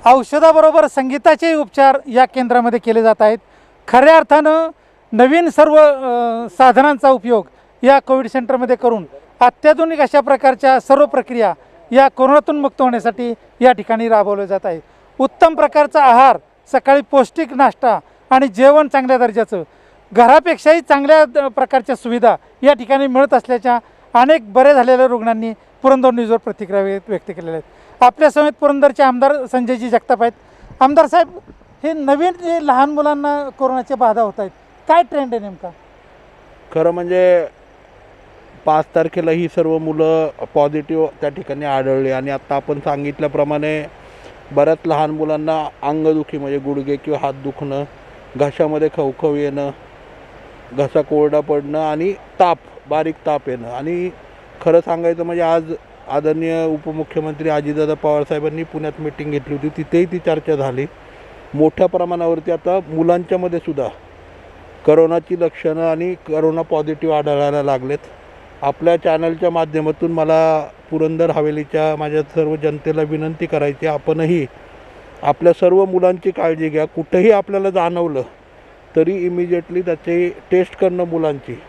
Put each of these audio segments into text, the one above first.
औषधाबरोबर संगीताचे उपचार या केंद्रामध्ये केले जात आहेत। खऱ्या अर्थानं नवीन सर्व साधनांचा उपयोग या कोविड सेंटरमध्ये करून अत्याधुनिक अशा प्रकारच्या सर्व प्रक्रिया या कोरोनातून मुक्त होण्यासाठी या ठिकाणी राबवले जात आहे। उत्तम प्रकारचा आहार, सकाळी पौष्टिक नाश्ता आणि जेवण चांगल्या दर्जाचं, घरापेक्षाही चांगल्या प्रकारच्या सुविधा या ठिकाणी मिळत असल्याच्या अनेक बरे झालेल्या रुग्णांनी पुरंदर न्यूजवर प्रतिक्रिया व्यक्त केलेल्या आहेत। आपल्या समेत पुरंदरचे आमदार संजयजी जगताप आहेत। आमदार साहेब, हे नवीन जे लहान मुलांना कोरोनाच्या बाधा होत आहेत, काय ट्रेंड आहे नेमका? खरं म्हणजे 5 तारखेला ही सर्व मुलं पॉझिटिव्ह त्या ठिकाणी आढळली आणि आत्ता आपण सांगितल्याप्रमाणे बऱ्याच लहान मुलांना अंगदुखी म्हणजे गुडघे किंवा हात दुखणं, घशामध्ये खवखव येणं, घसा कोरडा पडणं आणि ताप, बारीक ताप येणं। आणि खरं सांगायचं म्हणजे आज आदरणीय उपमुख्यमंत्री अजितदादा पवार साहेबांनी पुण्यात मीटिंग घेतली होती, तिथेही ती चर्चा झाली। मोठ्या प्रमाणावरती आता मुलांच्यामध्ये सुद्धा करोनाची लक्षणं आणि करोना पॉझिटिव्ह आढळायला लागलेत। आपल्या चॅनलच्या माध्यमातून मला पुरंदर हवेलीच्या माझ्या सर्व जनतेला विनंती करायची, आपणही आपल्या सर्व मुलांची काळजी घ्या। कुठेही आपल्याला जाणवलं तरी इमिजिएटली त्याची टेस्ट करणं मुलांची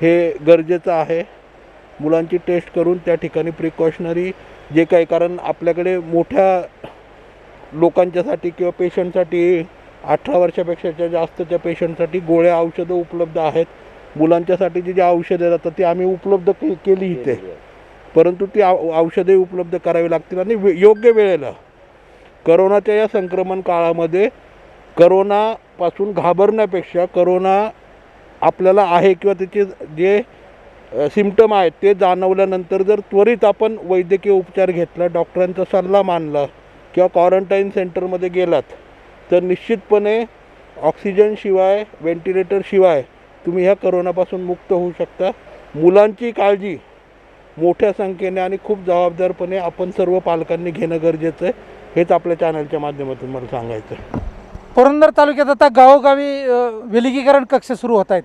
हे गरजेचं आहे। मुलांची टेस्ट करून त्या ठिकाणी प्रिकॉशनरी जे काही, कारण आपल्याकडे मोठ्या लोकांच्यासाठी किंवा पेशंटसाठी 18 वर्षापेक्षाच्या जास्तच्या पेशंटसाठी गोळ्या औषधं उपलब्ध आहेत। मुलांच्यासाठी जी औषधं जातात ती आम्ही उपलब्ध केली इथे, परंतु ती औषधे उपलब्ध करावी लागतील आणि योग्य वेळेला। करोनाच्या या संक्रमण काळामध्ये करोनापासून घाबरण्यापेक्षा करोना आपल्याला आहे किंवा त्याचे जे सिम्पटम आहेत ते जाणवल्यानंतर जर त्वरित आपण वैद्यकीय उपचार घेतला, डॉक्टरांचा सल्ला मानला किंवा क्वारंटाईन सेंटरमध्ये गेलात तर निश्चितपणे ऑक्सिजनशिवाय, व्हेंटिलेटरशिवाय तुम्ही ह्या करोनापासून मुक्त होऊ शकता। मुलांची काळजी मोठ्या संख्येने आणि खूप जबाबदारपणे आपण सर्व पालकांनी घेणं गरजेचं आहे, हेच आपल्या चॅनलच्या माध्यमातून मला सांगायचं आहे। पुरंदर तालुक्यात आता गावोगावी विलगीकरण कक्ष सुरू होत आहेत।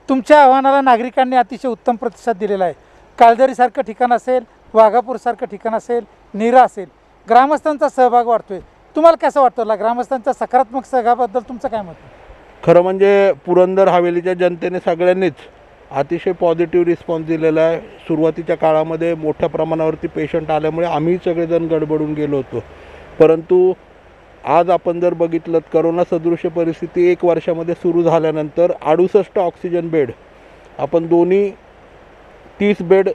तुमच्या आव्हानाला नागरिकांनी अतिशय उत्तम प्रतिसाद दिलेला आहे। काळदरीसारखं ठिकाण असेल, वाघापूरसारखं ठिकाण असेल, नीरा असेल, ग्रामस्थांचा सहभाग वाढतोय। तुम्हाला कसं वाटतं? ग्रामस्थांच्या सकारात्मक सहभागाबद्दल तुमचं काय मत आहे? खरं म्हणजे पुरंदर हवेलीच्या जनतेने सगळ्यांनीच अतिशय पॉझिटिव्ह रिस्पॉन्स दिलेला आहे। सुरुवातीच्या काळामध्ये मोठ्या प्रमाणावरती पेशंट आल्यामुळे आम्ही सगळेजण गडबडून गेलो होतो, परंतु आज आपण जर बघितलं करोना सदृश परिस्थिती 1 वर्षामध्ये सुरू झाल्यानंतर 68 ऑक्सिजन बेड आपण दोन्ही 30 बेड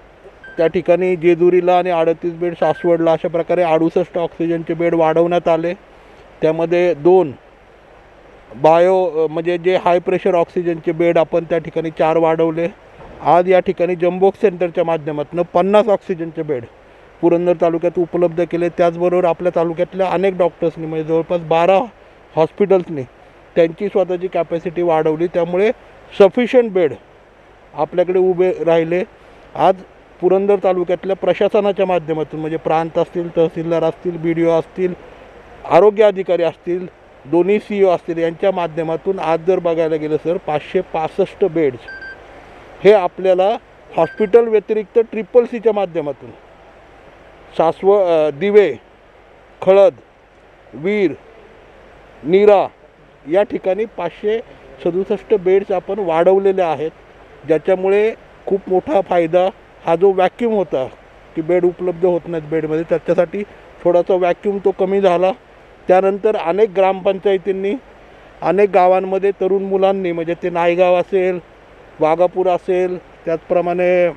त्या ठिकाणी जेजुरीला आणि 38 बेड सासवडला, अशा प्रकारे 68 ऑक्सिजनचे बेड वाढवण्यात आले। त्यामध्ये 2 बायो म्हणजे जे हाय प्रेशर ऑक्सिजनचे बेड आपण त्या ठिकाणी 4 वाढवले। आज या ठिकाणी जम्बो सेंटरच्या माध्यमातून 50 ऑक्सिजनचे बेड पुरंदर तालुक्यात उपलब्ध केले। त्याचबरोबर आपल्या तालुक्यातल्या अनेक डॉक्टर्सनी म्हणजे जवळपास 12 हॉस्पिटल्सनी त्यांची स्वतःची कॅपॅसिटी वाढवली, त्यामुळे सफिशियंट बेड आपल्याकडे उभे राहिले। आज पुरंदर तालुक्यातल्या प्रशासनाच्या माध्यमातून म्हणजे प्रांत असतील, तहसीलदार असतील, BDO असतील, आरोग्य अधिकारी असतील, दोन्ही CEO असतील, यांच्या माध्यमातून आज जर बघायला गेलं सर 565 बेड्स हे आपल्याला हॉस्पिटल व्यतिरिक्त CCCच्या माध्यमातून दिवे, खळद, वीर, नीरा या ठिकाणी 567 बेड्स आपण वाढवलेले आहेत, ज्याच्यामुळे खूप मोठा फायदा हा जो वॅक्यूम होता की बेड उपलब्ध होत नाहीत बेडमध्ये, त्याच्यासाठी थोडासा वॅक्यूम तो कमी झाला। त्यानंतर अनेक ग्रामपंचायतींनी अनेक गावांमध्ये तरुण मुलांनी म्हणजे ते नायगाव असेल, वाघापूर असेल, त्याचप्रमाणे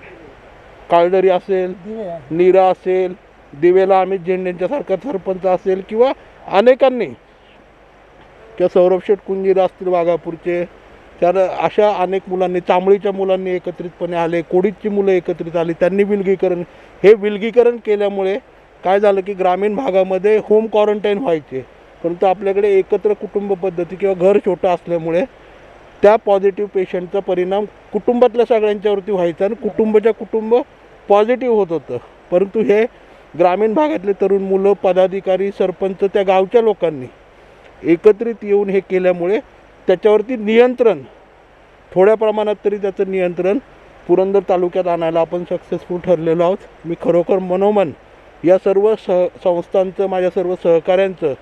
काळदरी असेल, नीरा असेल, दिवेला अमित झेंडेंच्यासारखा सरपंच असेल किंवा अनेकांनी किंवा सौरभ शेठ कुंजीरा असतील वाघापूरचे, तर अशा अनेक मुलांनी, चांबळीच्या मुलांनी एकत्रितपणे आले, कोडीची मुलं एकत्रित आली, त्यांनी विलगीकरण केल्यामुळे काय झालं की ग्रामीण भागामध्ये होम क्वारंटाईन व्हायचे, परंतु आपल्याकडे एकत्र कुटुंब पद्धती किंवा घर छोटं असल्यामुळे त्या पॉझिटिव्ह पेशंटचा परिणाम कुटुंबातल्या सगळ्यांच्यावरती व्हायचा आणि कुटुंब पॉझिटिव्ह होत होतं। परंतु हे ग्रामीण भागातले तरुण मुलं, पदाधिकारी, सरपंच, त्या गावच्या लोकांनी एकत्रित येऊन हे केल्यामुळे त्याच्यावरती नियंत्रण, थोड्या प्रमाणात तरी त्याचं नियंत्रण पुरंदर तालुक्यात आणायला आपण सक्सेसफुल ठरलेलो आहोत। मी खरोखर मनोमन या सर्व संस्थांचं, माझ्या सर्व सहकाऱ्यांचं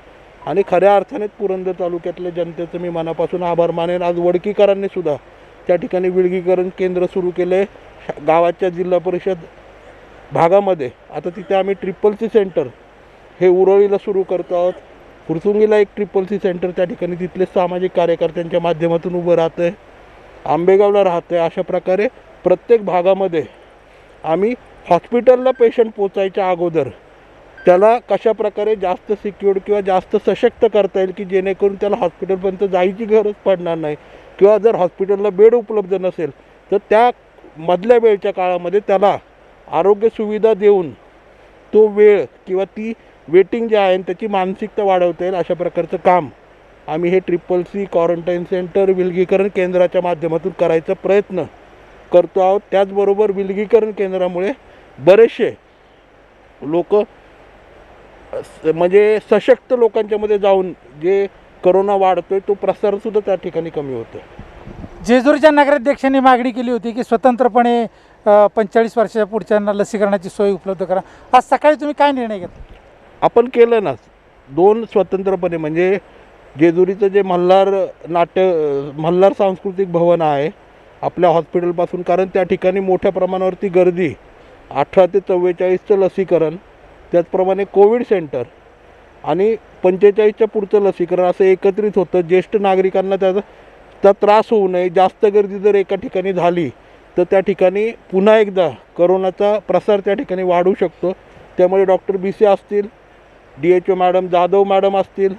आणि खऱ्या अर्थाने पुरंदर तालुक्यातल्या जनतेचं मी मनापासून आभार मानेन. आज वडकीकरांनी सुद्धा त्या ठिकाणी विलगीकरण केंद्र सुरू केले गावाच्या जिल्हा परिषद भागामध्ये. आता तिथे आम्ही CCC सेंटर हे उरळीला सुरू करतो आहोत. फुरसुंगीला एक CCC सेंटर त्या ठिकाणी तिथले सामाजिक कार्यकर्त्यांच्या माध्यमातून उभं राहतं आहे. आंबेगावला राहतं आहे. अशा प्रकारे प्रत्येक भागामध्ये आम्ही हॉस्पिटलला पेशंट पोचायच्या अगोदर त्याला कशा प्रकारे जास्त सिक्युअर्ड किंवा जास्त सशक्त करता येईल की जेणेकरून त्याला हॉस्पिटलपर्यंत जायची गरज पडणार नाही, किंवा जर हॉस्पिटलला बेड उपलब्ध नसेल तर त्या मधल्या वेळच्या काळामध्ये त्याला आरोग्य सुविधा देऊन तो वेळ किंवा ती वेटिंग जे आहे त्याची मानसिकता वाढवता येईल अशा प्रकारचं काम आम्ही हे CCC क्वारंटाईन सेंटर विलगीकरण केंद्राच्या माध्यमातून करायचा प्रयत्न करतो आहोत. त्याचबरोबर विलगीकरण केंद्रामुळे बरेचसे लोक म्हणजे सशक्त लोकांच्यामध्ये जाऊन जे करोना वाढतोय तो प्रसारसुद्धा त्या ठिकाणी कमी होतो. जेजुरीच्या नगराध्यक्षांनी मागणी केली होती की स्वतंत्रपणे 45 वर्षाच्या पुढच्यांना लसीकरणाची सोय उपलब्ध करा. आज सकाळी तुम्ही काय निर्णय घेतला? आपण केलं ना 2 स्वतंत्रपणे, म्हणजे जेजुरीचं जे मल्हार सांस्कृतिक भवन आहे आपल्या हॉस्पिटलपासून, कारण त्या ठिकाणी मोठ्या प्रमाणावरती गर्दी, 18 ते 44चं लसीकरण, त्याचप्रमाणे कोविड सेंटर आणि 45च्या पुढचं लसीकरण असं एकत्रित होतं. ज्येष्ठ नागरिकांना त्याचा त्रास होऊ नये. जास्त गर्दी जर एका ठिकाणी झाली तर त्या ठिकाणी पुन्हा एकदा करोनाचा प्रसार त्या ठिकाणी वाढू शकतो. त्यामुळे डॉक्टर BC असतील, DHO मॅडम, जाधव मॅडम असतील,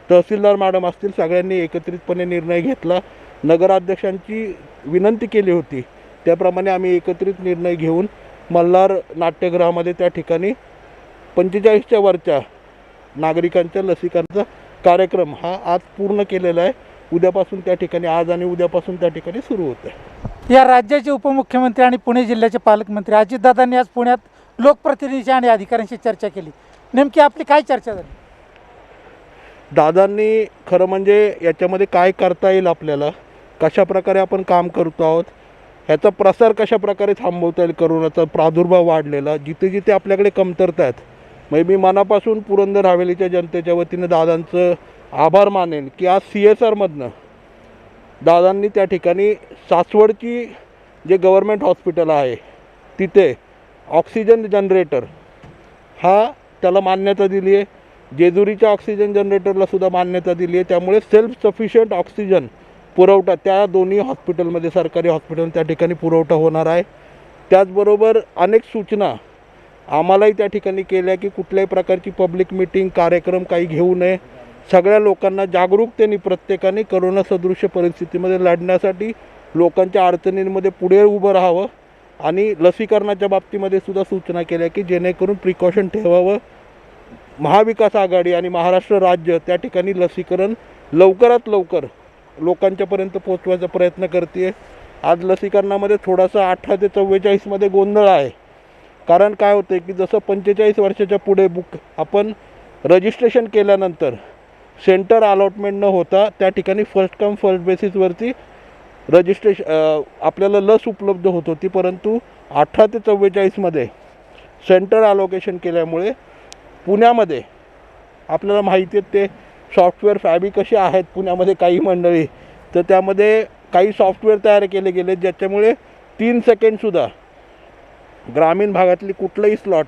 तहसीलदार मॅडम असतील, सगळ्यांनी एकत्रितपणे निर्णय घेतला. नगराध्यक्षांची विनंती केली होती त्याप्रमाणे आम्ही एकत्रित निर्णय घेऊन मल्हार नाट्यगृहामध्ये त्या ठिकाणी 45च्या वरच्या नागरिकांच्या लसीकरणाचा कार्यक्रम हा आज पूर्ण केलेला आहे. उद्यापासून त्या ठिकाणी, आज आणि उद्यापासून त्या ठिकाणी सुरू होतं आहे. या राज्याचे उपमुख्यमंत्री आणि पुणे जिल्ह्याचे पालकमंत्री अजितदादांनी आज पुण्यात लोकप्रतिनिधी आणि अधिकाऱ्यांशी चर्चा केली. नेमकी आपली काय चर्चा झाली? दादांनी खरं म्हणजे याच्यामध्ये काय करता येईल, आपल्याला कशा प्रकारे आपण काम करतो आहोत, ह्याचा प्रसार कशा प्रकारे थांबवता येईल, करोनाचा प्रादुर्भाव वाढलेला, जिथे जिथे आपल्याकडे कमतरता आहेत, म्हणजे मी मनापासून पुरंदर हवेलीच्या जनतेच्या वतीनं दादांचं आभार मानेन की आज CSRमधनं दादांनी त्या ठिकाणी सासवडची जे गव्हर्मेंट हॉस्पिटल आहे तिथे ऑक्सिजन जनरेटर हा त्याला मान्यता दिली आहे. जेजुरीच्या ऑक्सिजन जनरेटरला सुद्धा मान्यता दिली आहे. त्यामुळे सेल्फ सफिशियंट ऑक्सिजन पुरवठा त्या दोन्ही हॉस्पिटलमध्ये, सरकारी हॉस्पिटल त्या ठिकाणी पुरवठा होणार आहे. त्याचबरोबर अनेक सूचना आम्हालाही त्या ठिकाणी केल्या की कुठल्याही प्रकारची पब्लिक मीटिंग, कार्यक्रम काही घेऊ नये. सगळ्या लोकांना जागरूकतेने प्रत्येकाने करोना सदृश्य परिस्थितीमध्ये लढण्यासाठी लोकांच्या अडचणींमध्ये पुढे उभं राहावं आणि लसीकरणाच्या बाबतीमध्ये सुद्धा सूचना केल्या की जेणेकरून प्रिकॉशन ठेवावं. महाविकास आघाडी आणि महाराष्ट्र राज्य त्या ठिकाणी लसीकरण लवकरात लवकर लोकांच्यापर्यंत पोचवायचा प्रयत्न करते. आज लसीकरणामध्ये थोडासा 18 ते 44मध्ये गोंधळ आहे. कारण काय होतं आहे की जसं 45 वर्षाच्या पुढे आपण रजिस्ट्रेशन केल्यानंतर सेंटर अलॉटमेंट न होता त्या ठिकाणी फर्स्ट कम फर्स्ट बेसिसवरती आपल्याला लस उपलब्ध होत होती, परंतु 18 ते 44मध्ये सेंटर अलोकेशन केल्यामुळे पुण्यामध्ये आपल्याला माहिती आहे ते सॉफ्टवेअर फॅबी कसे आहेत पुण्यामध्ये काही मंडळी, तर त्यामध्ये काही सॉफ्टवेअर तयार केले गेले ज्याच्यामुळे 3 सेकंडसुद्धा ग्रामीण भागातली कुठलंही स्लॉट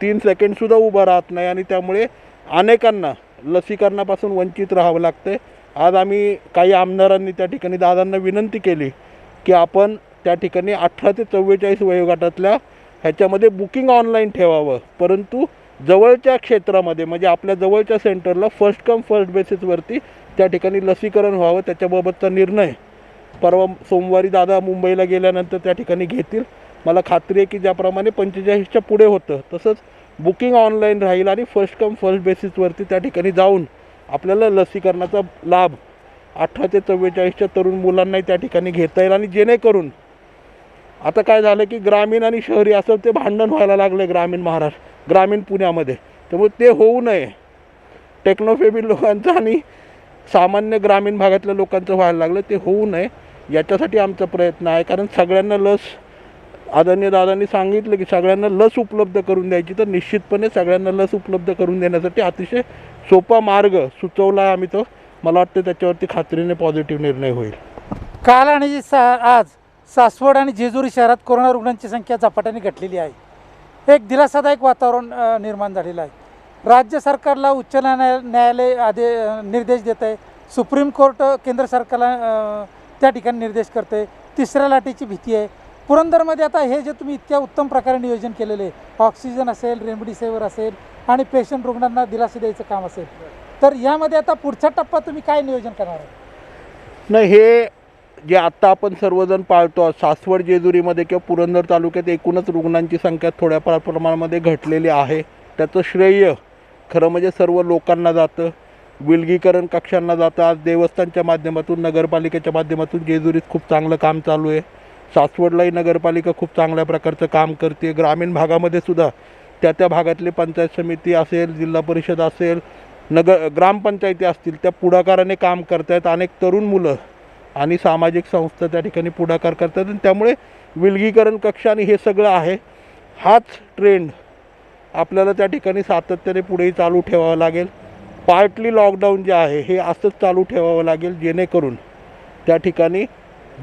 3 सेकंडसुद्धा उभा राहत नाही आणि त्यामुळे अनेकांना लसीकरणापासून वंचित राहावं लागतं. आज आम्ही काही आमदारांनी त्या ठिकाणी दादांना विनंती केली की आपण त्या ठिकाणी 18 ते 44 वयोगटातल्या ह्याच्यामध्ये बुकिंग ऑनलाईन ठेवावं, परंतु जवळच्या क्षेत्रामध्ये म्हणजे आपल्या जवळच्या सेंटरला फर्स्ट कम फर्स्ट बेसिसवरती त्या ठिकाणी लसीकरण व्हावं. त्याच्याबाबतचा निर्णय परवा सोमवारी दादा मुंबईला गेल्यानंतर त्या ठिकाणी घेतील. मला खात्री आहे की ज्याप्रमाणे 45च्या पुढे होतं तसंच बुकिंग ऑनलाईन राहील आणि फर्स्ट कम फर्स्ट बेसिसवरती त्या ठिकाणी जाऊन आपल्याला लसीकरणाचा लाभ 18 ते 44च्या तरुण मुलांनाही त्या ठिकाणी घेता येईल. आणि जेणेकरून आता काय झालं की ग्रामीण आणि शहरी असं ते भांडण व्हायला लागलं ग्रामीण पुण्यामध्ये, त्यामुळे ते होऊ नये. टेक्नोफेबी लोकांचं आणि सामान्य ग्रामीण भागातल्या लोकांचं व्हायला लागलं, ते होऊ नये याच्यासाठी आमचा प्रयत्न आहे. कारण सगळ्यांना लस, आदरणीय दादांनी सांगितलं की सगळ्यांना लस उपलब्ध करून द्यायची, तर निश्चितपणे सगळ्यांना लस उपलब्ध करून देण्यासाठी अतिशय सोपा मार्ग सुचवला आहे आम्ही, तो मला वाटतं त्याच्यावरती खात्रीने पॉझिटिव्ह निर्णय होईल. काल आणि आज सासवड आणि जेजुरी शहरात कोरोना रुग्णांची संख्या झपाट्याने घटलेली आहे. एक दिलासादायक वातावरण निर्माण झालेलं आहे. राज्य सरकारला उच्च न्यायालय निर्देश देत आहे. सुप्रीम कोर्ट केंद्र सरकारला त्या ठिकाणी निर्देश करते. तिसऱ्या लाटेची भीती आहे. पुरंदरमध्ये आता हे जे तुम्ही इतक्या उत्तम प्रकारे नियोजन केलेले आहे, ऑक्सिजन असेल, रेमडेसिवीर असेल आणि पेशंट रुग्णांना दिलासा द्यायचं काम असेल, तर यामध्ये आता पुढचा टप्पा तुम्ही काय नियोजन करणार आहे? नाही, हे जे आत्ता आपण सर्वजण पाळतो, सासवड जेजुरीमध्ये किंवा पुरंदर तालुक्यात एकूणच रुग्णांची संख्या थोड्या प्रमाणामध्ये घटलेली आहे. त्याचं श्रेय खरं म्हणजे सर्व लोकांना जातं, विलगीकरण कक्षांना जातं. आज देवस्थानच्या माध्यमातून, नगरपालिकेच्या माध्यमातून जेजुरीत खूप चांगलं काम चालू आहे. सासवडलाही नगरपालिका खूप चांगल्या प्रकारचं काम करते. ग्रामीण भागामध्ये सुद्धा त्या भागातले पंचायत समिती असेल, जिल्हा परिषद असेल, ग्रामपंचायती असतील, त्या पुढाकाराने काम करत आहेत. अनेक तरुण मुलं आणि सामाजिक संस्था त्या ठिकाणी पुढाकार करतात आणि त्यामुळे विलगीकरण कक्ष आणि हे सगळं आहे. हाच ट्रेंड आपल्याला त्या ठिकाणी सातत्याने पुढेही चालू ठेवावं लागेल. पार्टली लॉकडाऊन जे आहे हे असंच चालू ठेवावं लागेल, जेणेकरून त्या ठिकाणी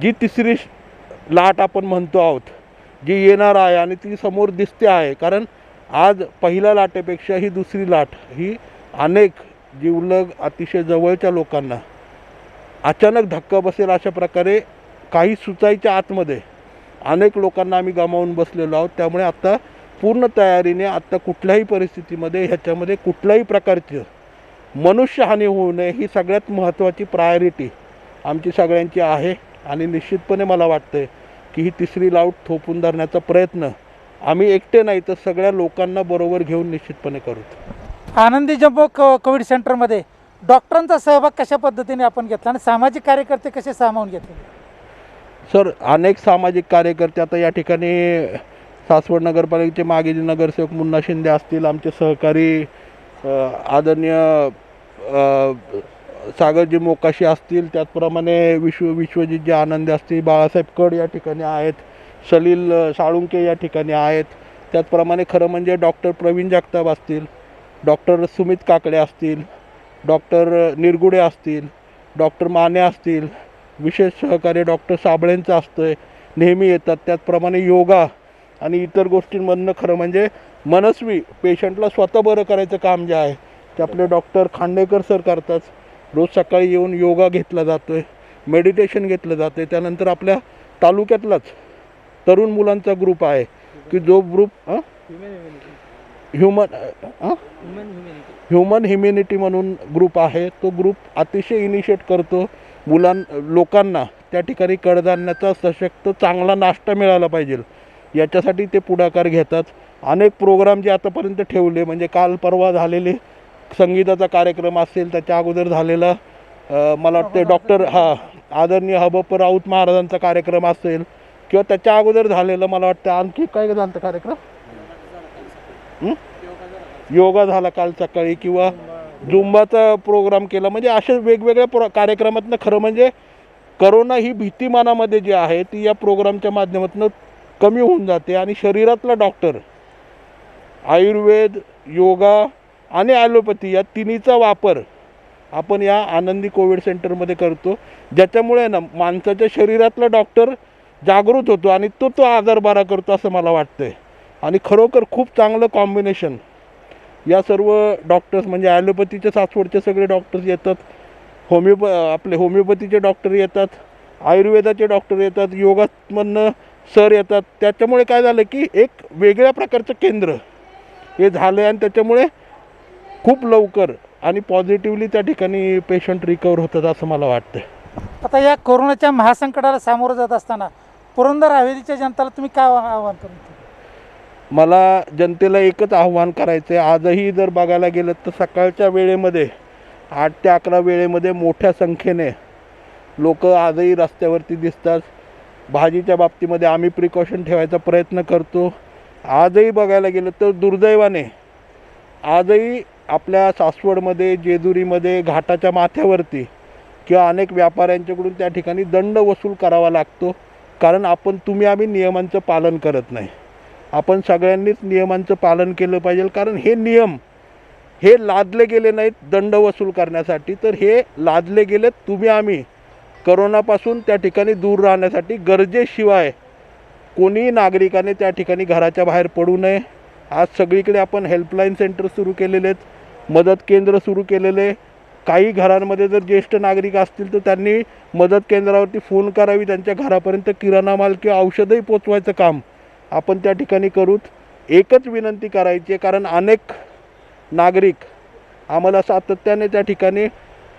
जी तिसरी लाट आपण म्हणतो आहोत, जी येणार आहे आणि ती समोर दिसते आहे. कारण आज पहिल्या लाटेपेक्षा ही दुसरी लाट ही अनेक जिवलग अतिशय जवळच्या लोकांना अचानक धक्का बसेल अशा प्रकारे काही सुचायच्या आतमध्ये अनेक लोकांना आम्ही गमावून बसलेलो आहोत. त्यामुळे आत्ता पूर्ण तयारीने आत्ता कुठल्याही परिस्थितीमध्ये ह्याच्यामध्ये कुठल्याही प्रकारचं मनुष्यहानी होऊ नये ही सगळ्यात महत्त्वाची प्रायोरिटी आमची सगळ्यांची आहे. आणि निश्चितपणे मला वाटतं की ही तिसरी लाट थोपून धरण्याचा प्रयत्न आम्ही एकटे नाही तर सगळ्या लोकांना बरोबर घेऊन निश्चितपणे करू. आनंदी जम्बो कोविड सेंटरमध्ये डॉक्टरांचा सहभाग कशा पद्धतीने आपण घेतला आणि सामाजिक कार्यकर्ते कसे सामावून घेतले? सर, अनेक सामाजिक कार्यकर्ते आता या ठिकाणी सासवड नगरपालिकेचे माजी नगरसेवक मुन्ना शिंदे असतील, आमचे सहकारी आदरणीय सागरजी मोकाशी असतील, त्याचप्रमाणे विश्वजितजी आनंदी असतील, बाळासाहेब कड या ठिकाणी आहेत, सलील साळुंके या ठिकाणी आहेत. त्याचप्रमाणे खरं म्हणजे डॉक्टर प्रवीण जगताप असतील, डॉक्टर सुमित काकडे असतील, डॉक्टर निरगुडे असतील, डॉक्टर माने असतील, विशेष सहकार्य डॉक्टर साबळेंचं असतं, नेहमी येतात. त्याचप्रमाणे योगा आणि इतर गोष्टींमधनं खरं म्हणजे मनस्वी पेशंटला स्वतः बरं करायचं काम जे आहे ते आपले डॉक्टर खांडेकर सर करतात. रोज सकाळी येऊन योगा घेतला जातो आहे, मेडिटेशन घेतलं जातं आहे. त्यानंतर आपल्या तालुक्यातलाच तरुण मुलांचा ग्रुप आहे की जो ग्रुप ह्युमन ह्युमॅनिटी म्हणून ग्रुप आहे. तो ग्रुप अतिशय इनिशिएट करतो लोकांना त्या ठिकाणी कडधान्याचा सशक्त चांगला नाश्ता मिळाला पाहिजे याच्यासाठी ते पुढाकार घेतात. अनेक प्रोग्राम जे आतापर्यंत ठेवले, म्हणजे काल परवा झालेले संगीताचा कार्यक्रम असेल, त्याच्या अगोदर झालेला मला वाटतं डॉक्टर आदरणीय हबप्पा राऊत महाराजांचा कार्यक्रम असेल, किंवा त्याच्या अगोदर झालेलं मला वाटतं आणखी काय झालं कार्यक्रम, योगा झाला काल सकाळी, किंवा झुंबाचा प्रोग्राम केला. म्हणजे अशा वेगवेगळ्या कार्यक्रमातनं खरं म्हणजे करोना ही भीती मनामध्ये जी आहे ती या प्रोग्रामच्या माध्यमातून कमी होऊन जाते. आणि शरीरातला डॉक्टर आयुर्वेद, योगा आणि ॲलोपॅथी या तिन्हीचा वापर आपण या आनंदी कोविड सेंटरमध्ये करतो, ज्याच्यामुळे ना माणसाच्या शरीरातला डॉक्टर जागृत होतो आणि तो आजार बरा करतो असं मला वाटतं आहे. आणि खरोखर खूप चांगलं कॉम्बिनेशन या सर्व डॉक्टर्स, म्हणजे ॲलोपॅथीचे सासवडचे सगळे डॉक्टर्स येतात, आपले होमिओपॅथीचे डॉक्टर येतात, आयुर्वेदाचे डॉक्टर येतात, योगामधनं सर येतात. त्याच्यामुळे काय झालं की एक वेगळ्या प्रकारचं केंद्र हे झालं आहे आणि त्याच्यामुळे खूप लवकर आणि पॉझिटिव्हली त्या ठिकाणी पेशंट रिकवर होतात असं मला वाटतं. आता या कोरोनाच्या महासंकटाला सामोरं जात असताना पुरंदर हवेलीच्या जनतेला तुम्ही काय आवाहन करू? मला जनतेला एकच आव्हान करायचं आहे. आजही जर बघायला गेलं तर सकाळच्या वेळेमध्ये 8 ते 11 वेळेमध्ये मोठ्या संख्येने लोक आजही रस्त्यावरती दिसतात. भाजीच्या बाबतीमध्ये आम्ही प्रिकॉशन ठेवायचा प्रयत्न करतो. आजही बघायला गेलं तर दुर्दैवाने आजही आपल्या सासवडमध्ये, जेजुरीमध्ये घाटाच्या माथ्यावरती किंवा अनेक व्यापाऱ्यांच्याकडून त्या ठिकाणी दंड वसूल करावा लागतो. कारण तुम्ही आम्ही नियमांचं पालन करत नाही. आपण सगळ्यांनीच नियमांचं पालन केलं पाहिजे. कारण हे नियम हे लादले गेले नाहीत दंड वसूल करण्यासाठी, तर हे लादले गेलेत तुम्ही आम्ही करोनापासून त्या ठिकाणी दूर राहण्यासाठी. गरजेशिवाय कोणी नागरिकाने त्या ठिकाणी घराच्या बाहेर पडू नये. आज सगळीकडे आपण हेल्पलाईन सेंटर सुरू केलेले आहेत, मदत केंद्र सुरू केलेले. काही घरांमध्ये जर ज्येष्ठ नागरिक असतील तर त्यांनी मदत केंद्रावरती फोन करावी, त्यांच्या घरापर्यंत किराणा माल किंवा औषधही पोचवायचं काम आपण त्या ठिकाणी करूत. एकच विनंती करायची आहे, कारण अनेक नागरिक आम्हाला सातत्याने त्या ठिकाणी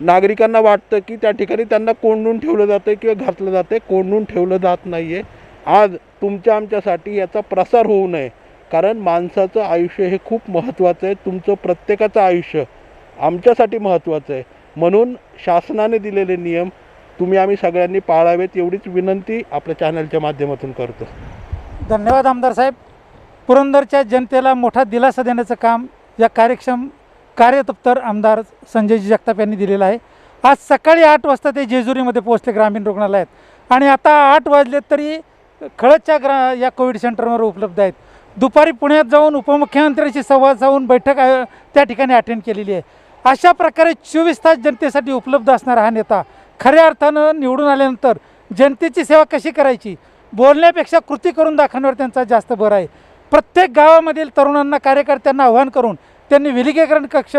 नागरिकांना वाटतं की त्या ठिकाणी त्यांना कोंडून ठेवलं जातं आहे किंवा घातलं जातं आहे. कोंडून ठेवलं जात नाही आहे. आज तुमच्या आमच्यासाठी याचा प्रसार होऊ नये, कारण माणसाचं आयुष्य हे खूप महत्त्वाचं आहे. तुमचं प्रत्येकाचं आयुष्य आमच्यासाठी महत्त्वाचं आहे. म्हणून शासनाने दिलेले नियम तुम्ही आम्ही सगळ्यांनी पाळावेत, एवढीच विनंती आपल्या चॅनलच्या माध्यमातून करतो. धन्यवाद आमदार साहेब. पुरंदरच्या जनतेला मोठा दिलासा देण्याचं काम या कार्यक्षम कार्यतत्पर आमदार संजयजी जगताप यांनी दिलेलं आहे. आज सकाळी 8 वाजता ते जेजुरीमध्ये पोहोचले ग्रामीण रुग्णालयात, आणि आता 8 वाजले तरी खळदच्या या कोविड सेंटरवर उपलब्ध आहेत. दुपारी पुण्यात जाऊन उपमुख्यमंत्र्यांशी संवाद साधून बैठक त्या ठिकाणी अटेंड केलेली आहे. अशा प्रकारे 24 तास जनतेसाठी उपलब्ध असणारा हा नेता खऱ्या अर्थानं निवडून आल्यानंतर जनतेची सेवा कशी करायची, बोलण्यापेक्षा कृती करून दाखवण्यावर त्यांचा जास्त भर आहे. प्रत्येक गावामधील तरुणांना, कार्यकर्त्यांना आव्हान करून त्यांनी विलगीकरण कक्ष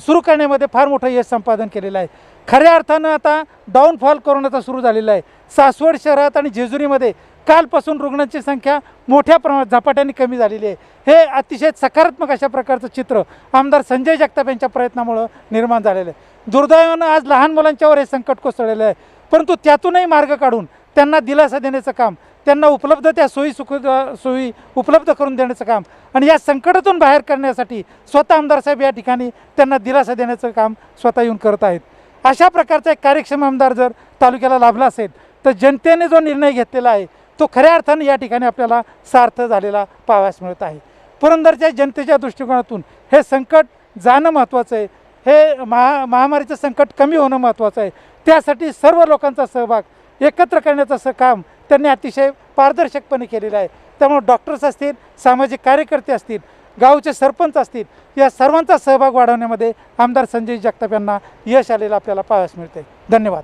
सुरू करण्यामध्ये फार मोठं यश संपादन केलेलं आहे. खऱ्या अर्थानं आता डाऊनफॉल कोरोनाचा सुरू झालेला आहे. सासवड शहरात आणि जेजुरीमध्ये कालपासून रुग्णांची संख्या मोठ्या प्रमाणात झपाट्याने कमी झालेली आहे. हे अतिशय सकारात्मक अशा प्रकारचं चित्र आमदार संजय जगताप यांच्या प्रयत्नामुळं निर्माण झालेलं आहे. दुर्दैवानं आज लहान मुलांच्यावर हे संकट कोसळलेलं आहे, परंतु त्यातूनही मार्ग काढून त्यांना दिलासा देण्याचं काम, त्यांना उपलब्ध त्या सोयी उपलब्ध करून देण्याचं काम आणि या संकटातून बाहेर करण्यासाठी स्वतः आमदार साहेब या ठिकाणी त्यांना दिलासा देण्याचं काम स्वतः येऊन करत आहेत. अशा प्रकारचा एक कार्यक्षम आमदार जर तालुक्याला लाभला असेल तर जनतेने जो निर्णय घेतलेला आहे तो खऱ्या अर्थाने या ठिकाणी आपल्याला सार्थ झालेला पाहावयास मिळत आहे. पुरंदरच्या जनतेच्या दृष्टिकोनातून हे संकट जाणं महत्त्वाचं आहे. हे महामारीचं संकट कमी होणं महत्त्वाचं आहे. त्यासाठी सर्व लोकांचा सहभाग एकत्र करण्याचं काम त्यांनी अतिशय पारदर्शकपणे केलेलं आहे. त्यामुळे डॉक्टर्स असतील, सामाजिक कार्यकर्ते असतील, गावचे सरपंच असतील, या सर्वांचा सहभाग वाढवण्यामध्ये आमदार संजय जगताप यांना यश आलेलं आपल्याला पाहावयास मिळते. धन्यवाद.